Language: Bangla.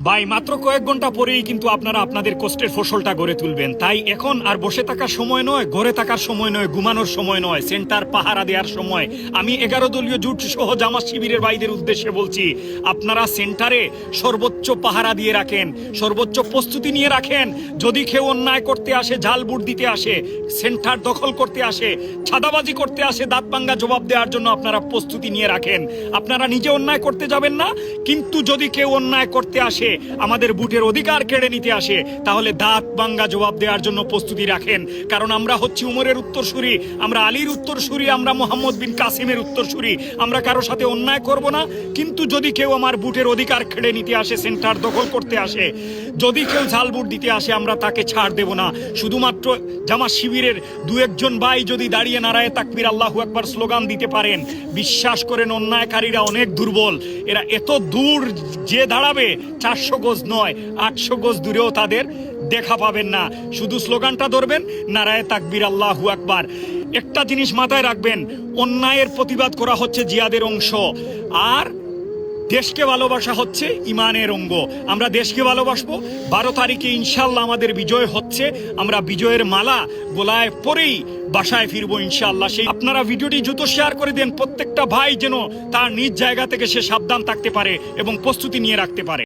ভাই মাত্র কয়েক ঘন্টা পরেই কিন্তু আপনারা আপনাদের কষ্টের ফসলটা গড়ে তুলবেন। তাই এখন আর বসে থাকার সময় নয়, ঘরে থাকার সময় নয়, ঘুমানোর সময় নয়, সেন্টার পাহারা দেওয়ার সময়। আমি 11 দলীয় জোট সহ জামাত শিবিরের ভাইদের উদ্দেশ্যে বলছি, আপনারা সেন্টারে সর্বোচ্চ পাহারা দিয়ে রাখেন, সর্বোচ্চ প্রস্তুতি নিয়ে রাখেন। যদি কেউ অন্যায় করতে আসে, ঝাল বুট দিতে আসে, সেন্টার দখল করতে আসে, ছাদাবাজি করতে আসে, দাঁত ভাঙ্গা জবাব দেওয়ার জন্য আপনারা প্রস্তুতি নিয়ে রাখেন। আপনারা নিজে অন্যায় করতে যাবেন না, কিন্তু যদি কেউ অন্যায় করতে আসে, আমাদের বুটের অধিকার কেড়ে নিতে আসে, তাহলে দাঁত ভাঙ্গা জবাব দেওয়ার জন্য প্রস্তুতি রাখেন। কারণ আমরা হচ্ছি উমরের উত্তরসূরি, আমরা আলীর উত্তরসূরি, আমরা মোহাম্মদ বিন কাসিমের উত্তরসূরি। আমরা কারো সাথে অন্যায় করব না, কিন্তু যদি কেউ আমার বুটের অধিকার কেড়ে নিতে আসে, সেন্টার দখল করতে আসে, যদি কেউ ঝাল বুট দিতে আসে, আমরা তাকে ছাড় দেব না। শুধুমাত্র জামাত শিবিরের দু একজন ভাই যদি দাঁড়িয়ে নারায়ে তাকবীর আল্লাহু আকবার স্লোগান দিতে পারেন, বিশ্বাস করেন অন্যায়কারীরা অনেক দুর্বল। এরা এত দূর যে দাঁড়াবে, 400 গজ নয় 800 গজ দূরেও তাদের দেখা পাবেন না। শুধু স্লোগানটা ধরবেন, নারায়ে তাকবীর আল্লাহু আকবার। একটা জিনিস মাথায় রাখবেন, অন্যায়ের প্রতিবাদ করা হচ্ছে জিহাদের অংশ, আর দেশকে ভালোবাসা হচ্ছে ইমানের অঙ্গ। আমরা দেশকে ভালোবাসবো। 12 তারিখে ইনশাল্লাহ আমাদের বিজয় হচ্ছে। আমরা বিজয়ের মালা গলায় পরেই বাসায় ফিরবো ইনশাল্লাহ। সেই আপনারা ভিডিওটি দ্রুত শেয়ার করে দেন, প্রত্যেকটা ভাই যেন তার নিজ জায়গা থেকে সে সাবধান থাকতে পারে এবং প্রস্তুতি নিয়ে রাখতে পারে।